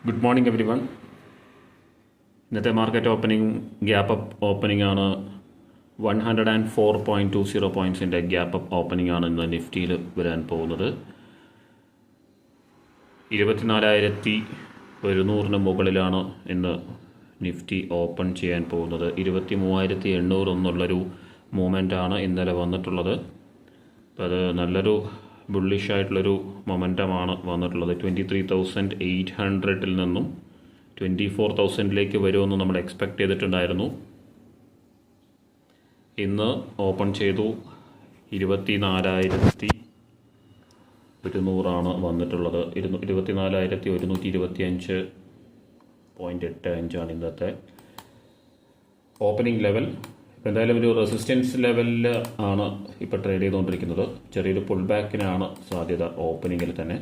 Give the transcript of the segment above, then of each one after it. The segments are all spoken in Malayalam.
Good morning every one market opening gap up opening ആണ്. 104.20 പോയിൻറ്റ്സിൻ്റെ ഗ്യാപ്പ് അപ്പ് ഓപ്പണിംഗ് ആണ് ഇന്ന് നിഫ്റ്റിയിൽ വരാൻ പോകുന്നത്. 24,100 മുകളിലാണ് ഇന്ന് നിഫ്റ്റി ഓപ്പൺ ചെയ്യാൻ പോകുന്നത്. 23,800 എന്നുള്ളൊരു മൂവ്മെൻറ്റാണ് ഇന്നലെ വന്നിട്ടുള്ളത്. അത് നല്ലൊരു ബുള്ളിഷ് ആയിട്ടുള്ളൊരു മൊമെൻറ്റമാണ് വന്നിട്ടുള്ളത്. 23,800 നിന്നും 24,000 വരുമെന്ന് നമ്മൾ എക്സ്പെക്റ്റ് ചെയ്തിട്ടുണ്ടായിരുന്നു. ഇന്ന് ഓപ്പൺ ചെയ്തു 24,100 വന്നിട്ടുള്ളത്. 24,125.85 ഇന്നത്തെ ഓപ്പണിംഗ് ലെവൽ. എന്തായാലും ഒരു റെസിസ്റ്റൻസ് ലെവലിൽ ആണ് ഇപ്പോൾ ട്രേഡ് ചെയ്തുകൊണ്ടിരിക്കുന്നത്. ചെറിയൊരു പുൾ ബാക്കിനാണ് സാധ്യത ഓപ്പണിങ്ങിൽ തന്നെ.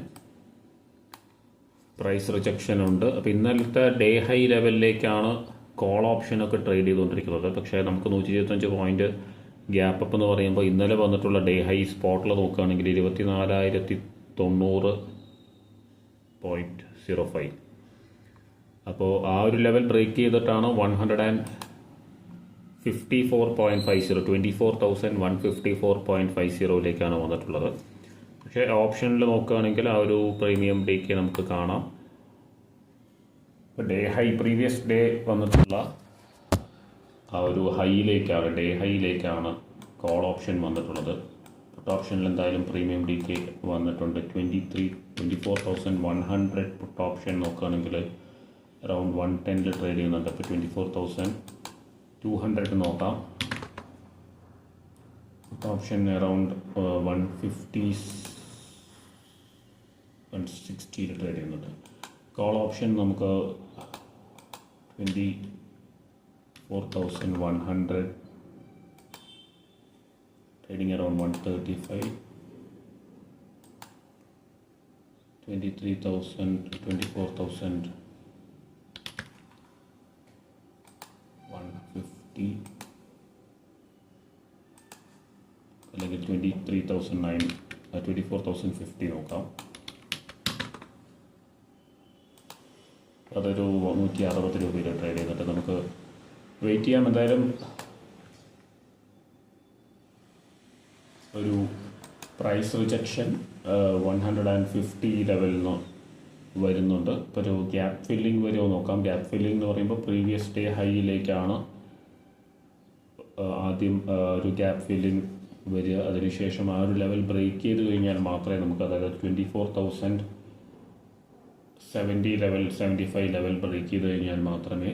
പ്രൈസ് റിജക്ഷൻ ഉണ്ട്. അപ്പോൾ ഇന്നലത്തെ ഡേ ഹൈ ലെവലിലേക്കാണ് കോൾ ഓപ്ഷനൊക്കെ ട്രേഡ് ചെയ്തുകൊണ്ടിരിക്കുന്നത്. പക്ഷേ നമുക്ക് 125 പോയിന്റ് ഗ്യാപ്പ് അപ്പ് എന്ന് പറയുമ്പോൾ ഇന്നലെ വന്നിട്ടുള്ള ഡേ ഹൈ സ്പോട്ടിൽ നോക്കുകയാണെങ്കിൽ 24,900.05. അപ്പോൾ ആ ഒരു ലെവൽ ബ്രേക്ക് ചെയ്തിട്ടാണ് 154.50 24,154.50 വന്നിട്ടുള്ളത്. പക്ഷേ ഓപ്ഷനിൽ നോക്കുകയാണെങ്കിൽ ആ ഒരു പ്രീമിയം ഡേക്ക് നമുക്ക് കാണാം. ഡേ ഹൈ പ്രീവിയസ് ഡേ വന്നിട്ടുള്ള ആ ഒരു ഡേ ഹൈയിലേക്കാണ് കോൾ ഓപ്ഷൻ വന്നിട്ടുള്ളത്. പുട്ട് ഓപ്ഷനിൽ എന്തായാലും പ്രീമിയം ഡേക്ക് വന്നിട്ടുണ്ട്. 24,100 പുട്ട് ഓപ്ഷൻ നോക്കുകയാണെങ്കിൽ അറൗണ്ട് 110 ട്രേഡ് ചെയ്യുന്നുണ്ട്. അപ്പോൾ 24,200 നോക്കാം. പുട്ട് ഓപ്ഷൻ അറൗണ്ട് 150-160 ട്രേഡ് ചെയ്യുന്നുണ്ട്. കോൾ ഓപ്ഷൻ നമുക്ക് 24,100 ട്രേഡിംഗ് അറൗണ്ട് 135. 23,000 24,000 150 അല്ലെങ്കിൽ 24,050 നോക്കാം. അതൊരു 160 രൂപയിൽ ട്രേഡ് ചെയ്തിട്ട് നമുക്ക് വെയിറ്റ് ചെയ്യാം. എന്തായാലും ഒരു പ്രൈസ് റിജക്ഷൻ 150 ലെവലിൽ നിന്ന് വരുന്നുണ്ട്. ഇപ്പോൾ ഒരു ഗ്യാപ്പ് ഫില്ലിംഗ് വരുമോ നോക്കാം. ഗ്യാപ്പ് ഫില്ലിംഗ് എന്ന് പറയുമ്പോൾ പ്രീവിയസ് ഡേ ഹൈയിലേക്കാണ് ആദ്യം ഒരു ഗ്യാപ്പ് ഫില്ലിംഗ് വരിക. അതിനുശേഷം ആ ഒരു ലെവൽ ബ്രേക്ക് ചെയ്ത് കഴിഞ്ഞാൽ മാത്രമേ നമുക്ക്, അതായത് 24,070 ലെവൽ 75 ലെവൽ ബ്രേക്ക് ചെയ്ത് കഴിഞ്ഞാൽ മാത്രമേ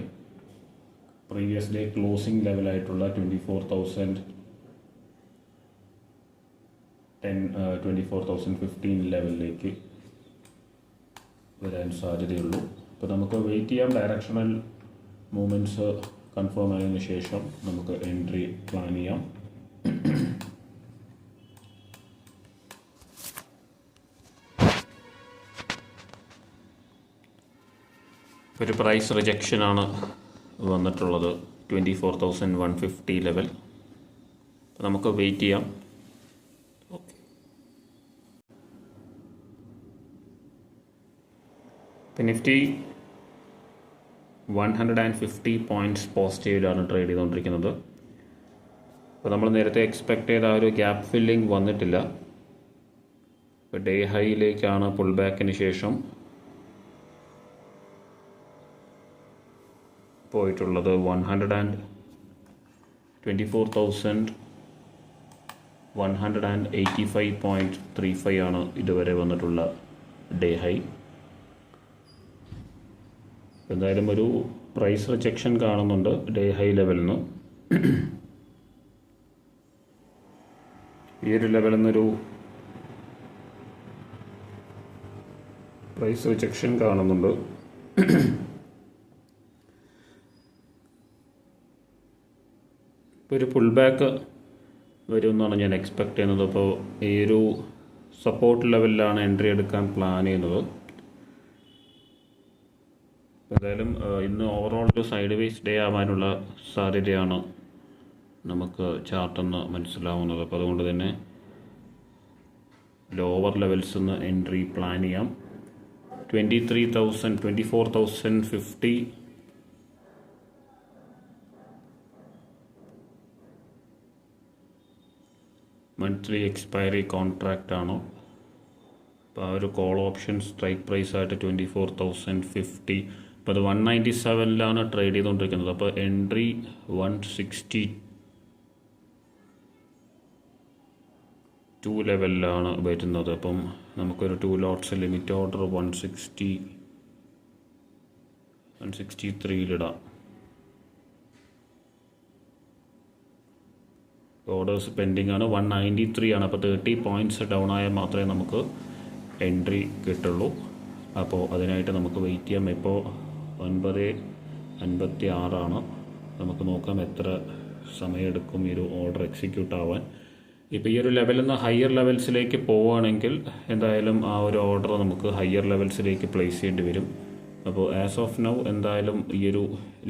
പ്രീവിയസ് ഡേ ക്ലോസിംഗ് ലെവലായിട്ടുള്ള 24,015 ലെവലിലേക്ക് വരാൻ സാധ്യതയുള്ളൂ. അപ്പോൾ നമുക്ക് വെയിറ്റ് ചെയ്യാം. ഡയറക്ഷണൽ മൂവ്മെൻറ്റ്സ് കൺഫേം ആയതിനു ശേഷം നമുക്ക് എൻട്രി പ്ലാൻ ചെയ്യാം. ഒരു പ്രൈസ് റിജക്ഷനാണ് വന്നിട്ടുള്ളത് 24,150 ലെവൽ. നമുക്ക് വെയിറ്റ് ചെയ്യാം. ഓക്കെ, ഇപ്പം നിഫ്റ്റി 150 പോയിൻറ്റ്സ് പോസിറ്റീവിലാണ് ട്രേഡ് ചെയ്തുകൊണ്ടിരിക്കുന്നത്. അപ്പോൾ നമ്മൾ നേരത്തെ എക്സ്പെക്റ്റ് ചെയ്ത ആ ഒരു ഗ്യാപ്പ് ഫില്ലിംഗ് വന്നിട്ടില്ല. ഇപ്പോൾ ഡേ ഹൈയിലേക്കാണ് പുൾ ബാക്കിന് ശേഷം പോയിട്ടുള്ളത്. 24,185.35 ആണ് ഇതുവരെ വന്നിട്ടുള്ള ഡേ ഹൈ. എന്തായാലും ഒരു പ്രൈസ് റിജക്ഷൻ കാണുന്നുണ്ട് ഡേ ഹൈ ലെവലിൽ നിന്ന്. ഈ ഒരു ലെവലിൽ നിന്നൊരു പ്രൈസ് റിജക്ഷൻ കാണുന്നുണ്ട്. ഇപ്പോൾ ഒരു പുൾ ബാക്ക് വരുമെന്നാണ് ഞാൻ എക്സ്പെക്റ്റ് ചെയ്യുന്നത്. അപ്പോൾ ഈ ഒരു സപ്പോർട്ട് ലെവലിലാണ് എൻട്രി എടുക്കാൻ പ്ലാൻ ചെയ്യുന്നത്. എന്തായാലും ഇന്ന് ഓവറോൾ ഒരു സൈഡ് വേസ് ഡേ ആവാനുള്ള സാധ്യതയാണ് നമുക്ക് ചാർട്ടെന്ന് മനസ്സിലാവുന്നത്. അപ്പോൾ അതുകൊണ്ട് തന്നെ ലോവർ ലെവൽസിൽ നിന്ന് എൻട്രി പ്ലാൻ ചെയ്യാം. 24,050 മന്ത്ലി എക്സ്പയറി കോൺട്രാക്റ്റ് ആണ്. അപ്പോൾ ആ ഒരു കോൾ ഓപ്ഷൻ സ്ട്രൈക്ക് പ്രൈസ് ആയിട്ട് 24,050. അപ്പോൾ അത് 197 ട്രേഡ് ചെയ്തുകൊണ്ടിരിക്കുന്നത്. അപ്പോൾ എൻട്രി 162 ലെവലിലാണ് വരുന്നത്. അപ്പം നമുക്കൊരു 2 lots limit order 163 orders pending ആണ്. 193 ആണ്. അപ്പോൾ 30 പോയിൻറ്റ്സ് ഡൗൺ ആയാൽ മാത്രമേ നമുക്ക് എൻട്രി കിട്ടുള്ളൂ. അപ്പോൾ അതിനായിട്ട് നമുക്ക് വെയിറ്റ് ചെയ്യാം. ഇപ്പോൾ 9:56 നമുക്ക് നോക്കാം എത്ര സമയമെടുക്കും ഈ ഒരു ഓർഡർ എക്സിക്യൂട്ട് ആവാൻ. ഇപ്പോൾ ഈ ഒരു ലെവലിൽ നിന്ന് ഹയർ ലെവൽസിലേക്ക് പോവുകയാണെങ്കിൽ എന്തായാലും ആ ഒരു ഓർഡർ നമുക്ക് ഹയർ ലെവൽസിലേക്ക് പ്ലേസ് ചെയ്യേണ്ടി വരും. അപ്പോൾ ആസ് ഓഫ് നൗ എന്തായാലും ഈ ഒരു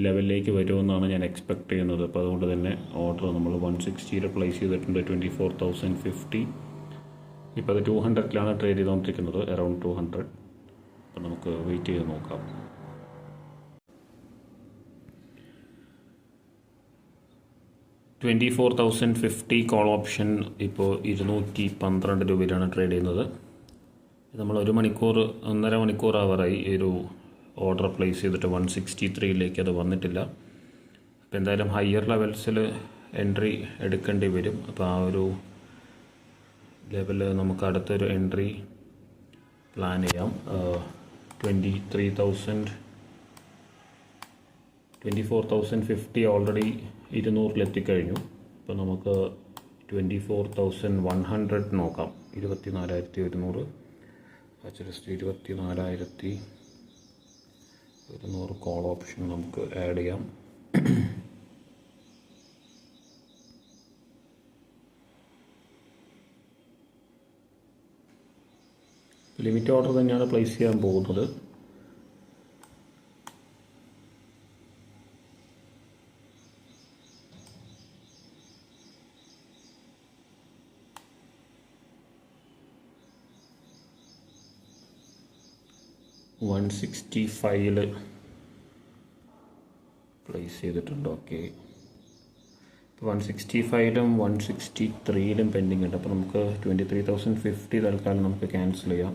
ലെവലിലേക്ക് വരുമെന്നാണ് ഞാൻ എക്സ്പെക്ട് ചെയ്യുന്നത്. അപ്പോൾ അതുകൊണ്ട് തന്നെ ഓർഡർ നമ്മൾ 160 പ്ലേസ് ചെയ്തിട്ടുണ്ട്. 24,050. ഇപ്പോൾ അത് 200 ട്രേഡ് ചെയ്തുകൊണ്ടിരിക്കുന്നത്, അറൗണ്ട് 200. അപ്പോൾ നമുക്ക് വെയിറ്റ് ചെയ്ത് നോക്കാം. $24,050 കോൾ ഓപ്ഷൻ ഇപ്പോൾ 212 രൂപയിലാണ് ട്രേഡ് ചെയ്യുന്നത്. നമ്മൾ 1.5 മണിക്കൂർ ആവറായി ഈ ഒരു ഓർഡർ പ്ലേസ് ചെയ്തിട്ട് 163 അത് വന്നിട്ടില്ല. അപ്പോൾ എന്തായാലും ഹയർ ലെവൽസിൽ എൻട്രി എടുക്കേണ്ടി വരും. അപ്പോൾ ആ ഒരു ലെവൽ നമുക്ക് അടുത്തൊരു എൻട്രി പ്ലാൻ ചെയ്യാം. 24,050 ഓൾറെഡി 200 എത്തിക്കഴിഞ്ഞു. അപ്പോൾ നമുക്ക് 24,100 നോക്കാം. 24,100 ജസ്റ്റ് 24,100 കോൾ ഓപ്ഷൻ നമുക്ക് ആഡ് ചെയ്യാം. ലിമിറ്റ് ഓർഡർ തന്നെയാണ് പ്ലേസ് ചെയ്യാൻ പോകുന്നത്. $165 പ്ലേസ് ചെയ്തിട്ടുണ്ട്. ഓക്കെ, ഇപ്പോൾ 165 163 പെൻഡിങ് ഉണ്ട്. അപ്പോൾ നമുക്ക് 23,050 തൽക്കാലം നമുക്ക് ക്യാൻസൽ ചെയ്യാം.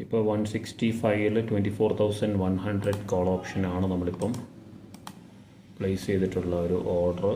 ഇപ്പോൾ 165 24,100 കോൾ ഓപ്ഷനാണ് നമ്മളിപ്പം പ്ലേസ് ചെയ്തിട്ടുള്ള ഒരു ഓർഡർ.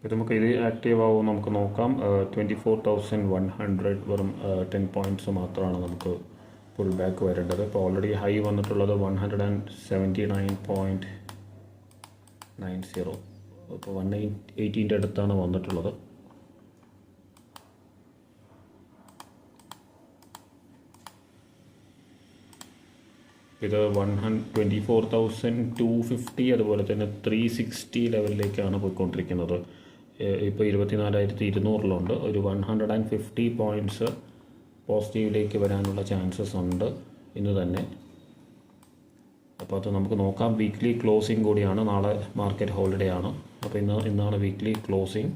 ഇത് നമുക്ക് ഇത് ആക്റ്റീവ് ആവും നമുക്ക് നോക്കാം. 24,100 വെറും 10 പോയിൻറ്റ്സ് മാത്രമാണ് നമുക്ക് പുൾ ബാക്ക് വരേണ്ടത്. ഇപ്പോൾ ഓൾറെഡി ഹൈ വന്നിട്ടുള്ളത് 179.90. ഇപ്പോൾ 180 അടുത്താണ് വന്നിട്ടുള്ളത്. ഇത് 24,250 അതുപോലെ തന്നെ 360 ലെവലിലേക്കാണ് പോയിക്കൊണ്ടിരിക്കുന്നത്. ഇപ്പോൾ 24,200 ഒരു 150 പോയിൻറ്റ്സ് പോസിറ്റീവിലേക്ക് വരാനുള്ള ചാൻസസ് ഉണ്ട് ഇന്ന് തന്നെ. അപ്പോൾ അത് നമുക്ക് നോക്കാം. വീക്ക്ലി ക്ലോസിംഗ് കൂടിയാണ്. നാളെ മാർക്കറ്റ് ഹോളിഡേ ആണ്. അപ്പോൾ ഇന്നാണ് weekly closing.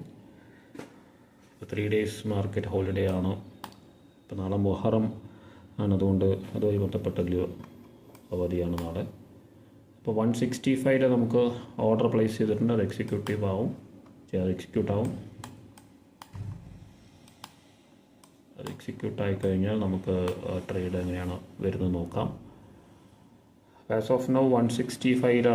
3 days market holiday ആണ്. ഇപ്പോൾ നാളെ മുഹറം ആണ്, അതുകൊണ്ട് അതുമായി ബന്ധപ്പെട്ട അവധിയാണ് നാളെ. അപ്പോൾ 165 നമുക്ക് ഓർഡർ പ്ലേസ് ചെയ്തിട്ടുണ്ട്. അത് എക്സിക്യൂട്ട് ആവും. അത് എക്സിക്യൂട്ട് ആയിക്കഴിഞ്ഞാൽ നമുക്ക് ട്രേഡ് എങ്ങനെയാണ് വരുന്നത് നോക്കാം. As of now 165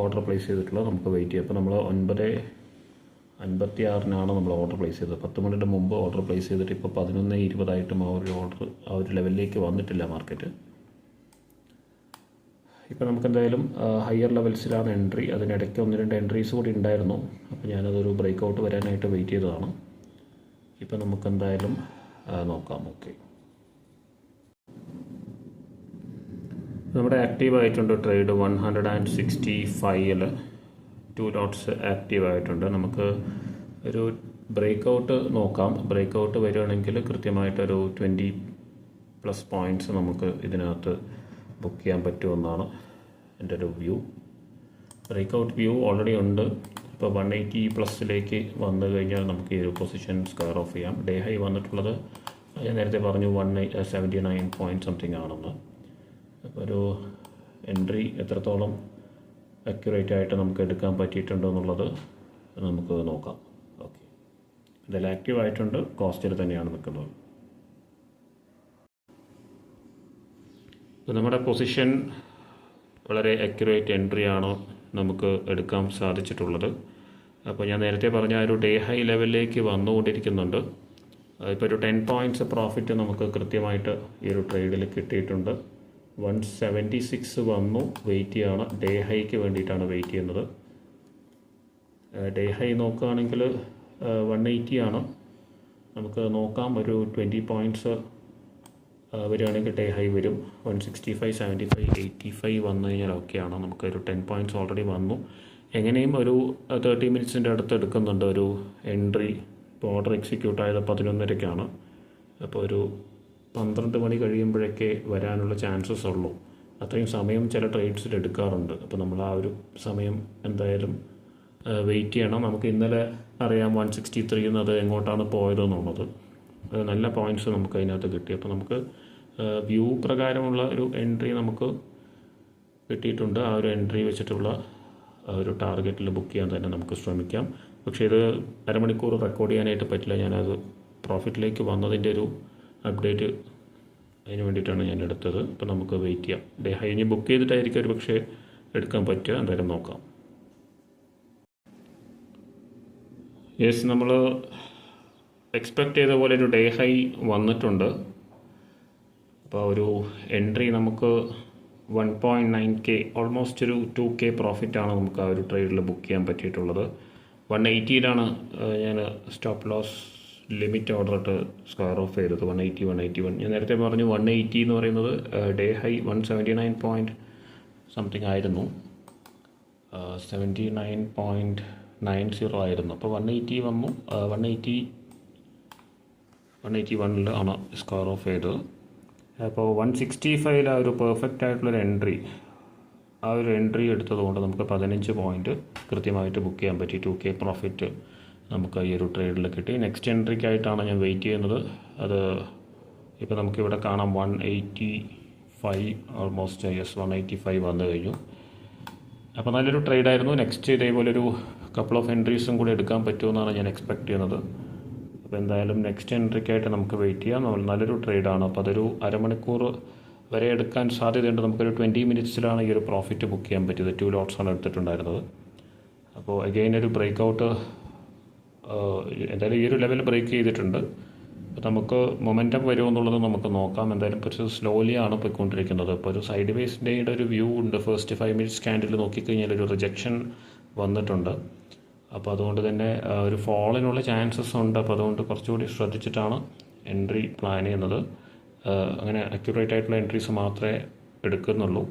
order place ചെയ്തിട്ടുള്ളത്. നമുക്ക് വെയിറ്റ് ചെയ്യാം. അപ്പോൾ നമ്മൾ 9:56 നമ്മൾ ഓർഡർ പ്ലേസ് ചെയ്തത്. 10 മണിയുടെ മുമ്പ് ഓർഡർ പ്ലേസ് ചെയ്തിട്ട് ഇപ്പോൾ 11:20 ആ ഒരു ലെവലിലേക്ക് വന്നിട്ടില്ല മാർക്കറ്റ്. ഇപ്പോൾ നമുക്ക് എന്തായാലും ഹയർ ലെവൽസിലാണ് എൻട്രി. അതിനിടയ്ക്ക് 1-2 എൻട്രീസ് കൂടി ഉണ്ടായിരുന്നു. അപ്പോൾ ഞാനതൊരു ബ്രേക്ക് ഔട്ട് വരാനായിട്ട് വെയിറ്റ് ചെയ്തതാണ്. ഇപ്പോൾ നമുക്ക് എന്തായാലും നോക്കാം. ഓക്കെ, നമ്മുടെ ആക്റ്റീവ് ആയിട്ടുണ്ട് ട്രേഡ് 165-ൽ 2 ലോട്ട്സ് ആക്റ്റീവ് ആയിട്ടുണ്ട്. നമുക്ക് ഒരു ബ്രേക്കൗട്ട് നോക്കാം. ബ്രേക്കൗട്ട് വരികയാണെങ്കിൽ കൃത്യമായിട്ടൊരു 20+ പോയിൻറ്റ്സ് നമുക്ക് ഇതിനകത്ത് ബുക്ക് ചെയ്യാൻ പറ്റുമെന്നാണ് എൻ്റെ ഒരു വ്യൂ. ബ്രേക്കൗട്ട് വ്യൂ ഓൾറെഡി ഉണ്ട്. ഇപ്പോൾ 180+ വന്നു കഴിഞ്ഞാൽ നമുക്ക് ഈ ഒരു പൊസിഷൻ സ്ക്വയർ ഓഫ് ചെയ്യാം. ഡേ ഹൈ വന്നിട്ടുള്ളത് ഞാൻ നേരത്തെ പറഞ്ഞു 179 പോയിൻറ്റ് സംതിങ് ആണെന്ന്. അപ്പോൾ ഒരു എൻട്രി എത്രത്തോളം അക്യുറേറ്റ് ആയിട്ട് നമുക്ക് എടുക്കാൻ പറ്റിയിട്ടുണ്ടോ എന്നുള്ളത് നമുക്ക് നോക്കാം. ഓക്കെ, ഇതിൽ ആക്റ്റീവ് ആയിട്ടുണ്ട്, കോസ്റ്റിൽ തന്നെയാണ് നിൽക്കുന്നത്. ഇപ്പോൾ നമ്മുടെ പൊസിഷൻ വളരെ അക്യുറേറ്റ് എൻട്രി ആണ് നമുക്ക് എടുക്കാൻ സാധിച്ചിട്ടുള്ളത്. അപ്പോൾ ഞാൻ നേരത്തെ പറഞ്ഞ ഒരു ഡേ ഹൈ ലെവലിലേക്ക് വന്നുകൊണ്ടിരിക്കുന്നുണ്ട്. ഇപ്പോൾ ഒരു 10 പോയിൻറ്റ്സ് പ്രോഫിറ്റ് നമുക്ക് കൃത്യമായിട്ട് ഈ ഒരു ട്രേഡിൽ കിട്ടിയിട്ടുണ്ട്. 176 വന്നു, വെയിറ്റ് ചെയ്യാണ്. ഡേ ഹൈക്ക് വേണ്ടിയിട്ടാണ് വെയിറ്റ് ചെയ്യുന്നത്. ഡേ ഹൈ നോക്കുകയാണെങ്കിൽ 180 ആണ്. നമുക്ക് നോക്കാം, ഒരു 20 പോയിൻറ്റ്സ് വരികയാണെങ്കിൽ ഡേ ഹൈ വരും. 165, 75, 85 വന്നു കഴിഞ്ഞാൽ ഓക്കെയാണ്. നമുക്കൊരു 10 പോയിൻറ്റ്സ് ഓൾറെഡി വന്നു. എങ്ങനെയും ഒരു 30 മിനിറ്റ്സിൻ്റെ അടുത്ത് എടുക്കുന്നുണ്ട് ഒരു എൻട്രി. ഇപ്പോൾ ഓർഡർ എക്സിക്യൂട്ട് ആയത് 11:30-ക്കാണ്. അപ്പോൾ ഒരു 12 മണി കഴിയുമ്പോഴൊക്കെ വരാനുള്ള ചാൻസസ് ഉള്ളൂ. അത്രയും സമയം ചില ട്രേഡ്സിൽ എടുക്കാറുണ്ട്. അപ്പോൾ നമ്മൾ ആ ഒരു സമയം എന്തായാലും വെയിറ്റ് ചെയ്യണം. നമുക്ക് ഇന്നലെ അറിയാം 163 എന്നത് എങ്ങോട്ടാണ് പോയതെന്നുള്ളത്. നല്ല പോയിൻറ്റ്സ് നമുക്ക് അതിനകത്ത് കിട്ടി. അപ്പോൾ നമുക്ക് വ്യൂ പ്രകാരമുള്ള ഒരു എൻട്രി നമുക്ക് കിട്ടിയിട്ടുണ്ട്. ആ ഒരു എൻട്രി വെച്ചിട്ടുള്ള ഒരു ടാർഗറ്റിൽ ബുക്ക് ചെയ്യാൻ തന്നെ നമുക്ക് ശ്രമിക്കാം. പക്ഷേ ഇത് അരമണിക്കൂർ റെക്കോർഡ് ചെയ്യാനായിട്ട് പറ്റില്ല. ഞാനത് പ്രോഫിറ്റിലേക്ക് വന്നതിൻ്റെ ഒരു അപ്ഡേറ്റ് അതിന് വേണ്ടിയിട്ടാണ് ഞാൻ എടുത്തത്. അപ്പോൾ നമുക്ക് വെയിറ്റ് ചെയ്യാം. ഡേ ഹൈ ഇനി ബുക്ക് ചെയ്തിട്ടായിരിക്കും ഒരു പക്ഷേ എടുക്കാൻ പറ്റുക. എന്തായാലും നോക്കാം. യെസ്, നമ്മൾ എക്സ്പെക്റ്റ് ചെയ്ത പോലെ ഒരു ഡേ ഹൈ വന്നിട്ടുണ്ട്. അപ്പോൾ ഒരു എൻട്രി നമുക്ക് 1.9K, ഓൾമോസ്റ്റ് ഒരു 2K പ്രോഫിറ്റാണ് നമുക്ക് ആ ഒരു ട്രേഡിൽ ബുക്ക് ചെയ്യാൻ പറ്റിയിട്ടുള്ളത്. 180-ലാണ് ഞാൻ സ്റ്റോപ്പ് ലോസ് ലിമിറ്റ് ഓർഡർ ഇട്ട് സ്ക്വയർ ഓഫ് ചെയ്തത്. 180, 181. ഞാൻ നേരത്തെ പറഞ്ഞു 180 എന്ന് പറയുന്നത് ഡേ ഹൈ 179 പോയിൻറ്റ് സംതിങ് ആയിരുന്നു, 79.90 ആയിരുന്നു. അപ്പോൾ 180 വന്നു. 181 ആണ് സ്ക്വയർ ഓഫ് ചെയ്തത്. അപ്പോൾ 165 ആ ഒരു പെർഫെക്റ്റ് ആയിട്ടുള്ളൊരു എൻട്രി, ആ ഒരു എൻട്രി എടുത്തതുകൊണ്ട് നമുക്ക് 15 പോയിൻറ്റ് കൃത്യമായിട്ട് ബുക്ക് ചെയ്യാൻ പറ്റി. 2K പ്രോഫിറ്റ് നമുക്ക് ഈ ഒരു ട്രേഡിൽ കിട്ടി. നെക്സ്റ്റ് എൻട്രിക്കായിട്ടാണ് ഞാൻ വെയിറ്റ് ചെയ്യുന്നത്. അത് ഇപ്പോൾ നമുക്കിവിടെ കാണാം 185, ഓൾമോസ്റ്റ് 185 വന്നു കഴിഞ്ഞു. അപ്പോൾ നല്ലൊരു ട്രേഡായിരുന്നു. നെക്സ്റ്റ് ഇതേപോലൊരു കപ്പിൾ ഓഫ് എൻട്രീസും കൂടി എടുക്കാൻ പറ്റുമെന്നാണ് ഞാൻ എക്സ്പെക്റ്റ് ചെയ്യുന്നത്. അപ്പോൾ എന്തായാലും നെക്സ്റ്റ് എൻട്രിക്കായിട്ട് നമുക്ക് വെയിറ്റ് ചെയ്യാം. നല്ലൊരു ട്രേഡാണ്. അപ്പോൾ അതൊരു അരമണിക്കൂർ വരെ എടുക്കാൻ സാധ്യതയുണ്ട്. നമുക്കൊരു 20 മിനിറ്റ്സിലാണ് ഈ ഒരു പ്രോഫിറ്റ് ബുക്ക് ചെയ്യാൻ പറ്റിയത്. 2 ലോട്ട്സാണ് എടുത്തിട്ടുണ്ടായിരുന്നത്. അപ്പോൾ അഗെയിൻ ഒരു ബ്രേക്കൗട്ട് എന്തായാലും ഈ ഒരു ലെവൽ ബ്രേക്ക് ചെയ്തിട്ടുണ്ട്. അപ്പോൾ നമുക്ക് മൊമെൻറ്റം വരുമെന്നുള്ളത് നമുക്ക് നോക്കാം. എന്തായാലും കുറച്ച് സ്ലോലി ആണ് പോയിക്കൊണ്ടിരിക്കുന്നത്. ഇപ്പോൾ ഒരു സൈഡ് വേസ് ഡേയുടെ ഒരു വ്യൂ ഉണ്ട്. ഫസ്റ്റ് 5 മിനിറ്റ്സ് ക്യാൻഡിൽ നോക്കിക്കഴിഞ്ഞാൽ ഒരു റിജക്ഷൻ വന്നിട്ടുണ്ട്. അപ്പോൾ അതുകൊണ്ട് തന്നെ ഒരു ഫോളിനുള്ള ചാൻസസ് ഉണ്ട്. അപ്പോൾ അതുകൊണ്ട് കുറച്ചുകൂടി ശ്രദ്ധിച്ചിട്ടാണ് എൻട്രി പ്ലാൻ ചെയ്യുന്നത്. അങ്ങനെ അക്യുറേറ്റ് ആയിട്ടുള്ള എൻട്രീസ് മാത്രമേ എടുക്കുന്നുള്ളൂ.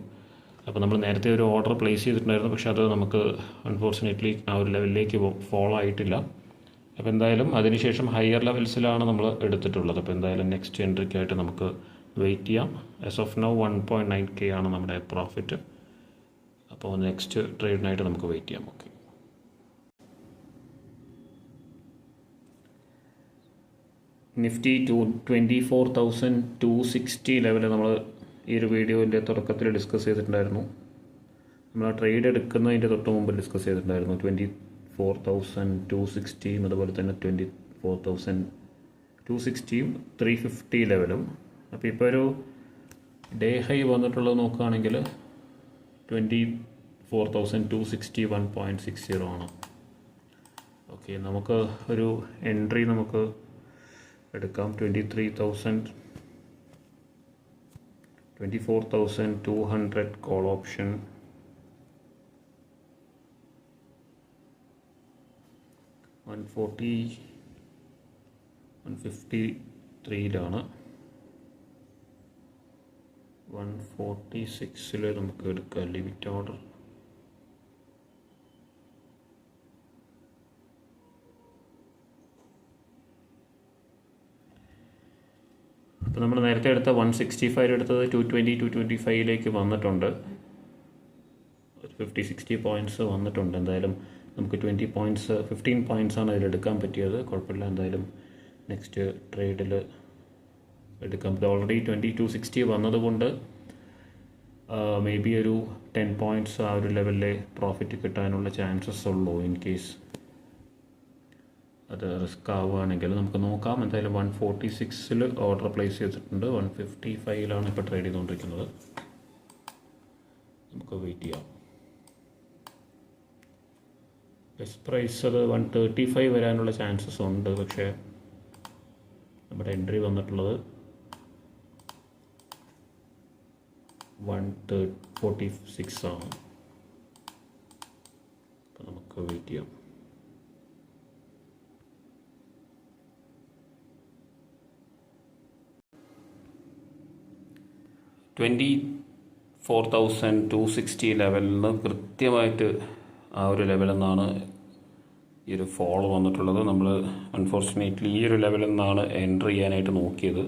അപ്പോൾ നമ്മൾ നേരത്തെ ഒരു ഓർഡർ പ്ലേസ് ചെയ്തിട്ടുണ്ടായിരുന്നു, പക്ഷേ അത് നമുക്ക് അൺഫോർച്ചുനേറ്റ്ലി ആ ഒരു ലെവലിലേക്ക് ഫോളോ ആയിട്ടില്ല. അപ്പോൾ എന്തായാലും അതിനുശേഷം ഹയർ ലെവൽസിലാണ് നമ്മൾ എടുത്തിട്ടുള്ളത്. അപ്പോൾ എന്തായാലും നെക്സ്റ്റ് എൻട്രിക്കായിട്ട് നമുക്ക് വെയിറ്റ് ചെയ്യാം. ആസ് ഓഫ് നൗ 1.9K ആണ് നമ്മുടെ പ്രോഫിറ്റ്. അപ്പോൾ നെക്സ്റ്റ് ട്രേഡിനായിട്ട് നമുക്ക് വെയിറ്റ് ചെയ്യാം. ഓക്കെ, നിഫ്റ്റി 24,260 ലെവൽ നമ്മൾ ഈ ഒരു വീഡിയോൻ്റെ തുടക്കത്തിൽ ഡിസ്കസ് ചെയ്തിട്ടുണ്ടായിരുന്നു. നമ്മൾ ആ ട്രേഡ് എടുക്കുന്നതിൻ്റെ തൊട്ട് മുമ്പ് ഡിസ്കസ് ചെയ്തിട്ടുണ്ടായിരുന്നു. 24,260 അതുപോലെ തന്നെ 24,260 350 ലെവലും. അപ്പോൾ ഇപ്പോൾ ഒരു ഡേ ഹൈ വന്നിട്ടുള്ളത് നോക്കുകയാണെങ്കിൽ 24,260 1.60 ആണ്. ഓക്കെ, നമുക്ക് ഒരു എൻട്രി നമുക്ക് എടുക്കാം. 24,200 കോൾ ഓപ്ഷൻ, 153-ലാണ്. 146 നമുക്ക് എടുക്കാം ലിമിറ്റ് ഓർഡർ. അപ്പോൾ നമ്മൾ നേരത്തെ എടുത്ത 165 എടുത്തത് 220 225 വന്നിട്ടുണ്ട്. 50-60 പോയിൻറ്റ്സ് വന്നിട്ടുണ്ട്. എന്തായാലും നമുക്ക് 20 പോയിൻറ്റ്സ് 15 പോയിൻറ്റ്സാണ് അതിലെടുക്കാൻ പറ്റിയത്. കുഴപ്പമില്ല. എന്തായാലും നെക്സ്റ്റ് ട്രേഡിൽ എടുക്കാം. ഇത് ഓൾറെഡി 2260 വന്നതുകൊണ്ട് മേ ബി ഒരു 10 പോയിൻറ്റ്സ് ആ ഒരു ലെവലിലെ പ്രോഫിറ്റ് കിട്ടാനുള്ള ചാൻസസ് ഉള്ളൂ. ഇൻ കേസ് അത് റിസ്ക് ആവുകയാണെങ്കിൽ നമുക്ക് നോക്കാം. എന്തായാലും 146 ഓർഡർ പ്ലേസ് ചെയ്തിട്ടുണ്ട്. 155 ഇപ്പോൾ ട്രേഡ് ചെയ്തുകൊണ്ടിരിക്കുന്നത്. നമുക്ക് വെയിറ്റ് ചെയ്യാം. ബെസ്റ്റ് പ്രൈസ് അത് 135 വരാനുള്ള ചാൻസസ് ഉണ്ട്. പക്ഷേ നമ്മുടെ എൻട്രി വന്നിട്ടുള്ളത് 146 ആണ്. അപ്പോൾ നമുക്ക് വെയിറ്റ് ചെയ്യാം. $24,260 ലെവലിൽ നിന്ന് കൃത്യമായിട്ട് ആ ഒരു ലെവലിൽ നിന്നാണ് ഈ ഒരു ഫോൾ വന്നിട്ടുള്ളത്. നമ്മൾ അൺഫോർച്ചുനേറ്റ്ലി ഈ ഒരു ലെവലിൽ നിന്നാണ് എൻട്രി ചെയ്യാനായിട്ട് നോക്കിയത്.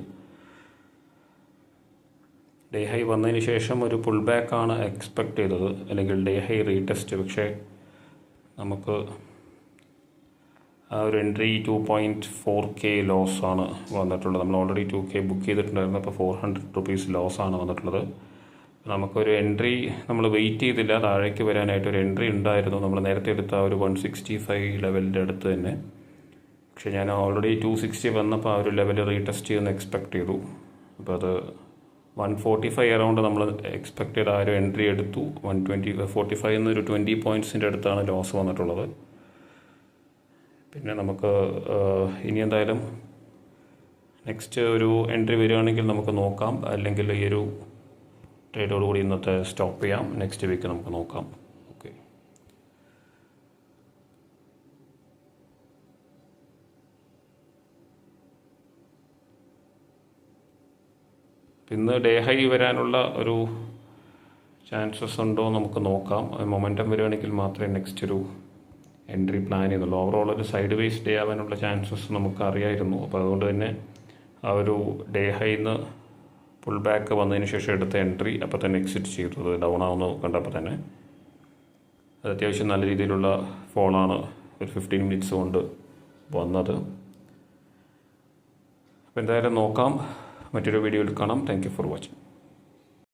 ഡേ ഹൈ വന്നതിന് ശേഷം ഒരു പുൾ ബാക്കാണ് എക്സ്പെക്റ്റ് ചെയ്തത്, അല്ലെങ്കിൽ ഡേ ഹൈ റീടെസ്റ്റ്. പക്ഷേ നമുക്ക് ആ ഒരു എൻട്രി 2.4K ലോസാണ് വന്നിട്ടുള്ളത്. നമ്മൾ ഓൾറെഡി 2K ബുക്ക് ചെയ്തിട്ടുണ്ടായിരുന്നു. അപ്പോൾ 400 റുപ്പീസ് ലോസാണ് വന്നിട്ടുള്ളത്. നമുക്കൊരു എൻട്രി നമ്മൾ വെയിറ്റ് ചെയ്തില്ല, താഴേക്ക് വരാനായിട്ട് ഒരു എൻട്രി ഉണ്ടായിരുന്നു. നമ്മൾ നേരത്തെ എടുത്ത ആ ഒരു 165 ലെവലിൻ്റെ അടുത്ത് തന്നെ. പക്ഷേ ഞാൻ ഓൾറെഡി 260 വന്നപ്പോൾ ആ ഒരു ലെവൽ റീടെസ്റ്റ് ചെയ്യുമെന്ന് എക്സ്പെക്റ്റ് ചെയ്തു. അപ്പോൾ അത് 145 അറൗണ്ട് നമ്മൾ എക്സ്പെക്റ്റ് ചെയ്ത ആ ഒരു എൻട്രി എടുത്തു. 145 എന്നൊരു 20 പോയിൻറ്റ്സിൻ്റെ അടുത്താണ് ലോസ് വന്നിട്ടുള്ളത്. പിന്നെ നമുക്ക് ഇനി എന്തായാലും നെക്സ്റ്റ് ഒരു എൻട്രി വരികയാണെങ്കിൽ നമുക്ക് നോക്കാം. അല്ലെങ്കിൽ ഈ ഒരു ട്രേഡോടുകൂടി ഇന്നത്തെ സ്റ്റോപ്പ് ചെയ്യാം. നെക്സ്റ്റ് വീക്ക് നമുക്ക് നോക്കാം. ഓക്കെ, ഇന്ന് ഡേ ഹൈ വരാനുള്ള ഒരു ചാൻസസ് ഉണ്ടോ നമുക്ക് നോക്കാം. മൊമെൻറ്റം വരികയാണെങ്കിൽ മാത്രമേ നെക്സ്റ്റ് ഒരു എൻട്രി പ്ലാൻ ചെയ്യുന്നുള്ളൂ. ഓവറോൾ ഒരു സൈഡ് വേസ് ഡേ ആവാനുള്ള ചാൻസസ് നമുക്ക് അറിയായിരുന്നു. അപ്പോൾ അതുകൊണ്ട് തന്നെ ആ ഒരു ഡേ ഹൈന്ന് പുൾ ബാക്ക് വന്നതിന് ശേഷം എടുത്ത എൻട്രി അപ്പോൾ തന്നെ എക്സിറ്റ് ചെയ്തത് ഡൗൺ ആവുന്ന കണ്ടപ്പോൾ തന്നെ. അത് അത്യാവശ്യം നല്ല രീതിയിലുള്ള ഫോളാണ് ഒരു 15 മിനിറ്റ്സ് കൊണ്ട് വന്നത്. അപ്പോൾ എന്തായാലും നോക്കാം. മറ്റൊരു വീഡിയോയിൽ കാണാം. Thank you for watching.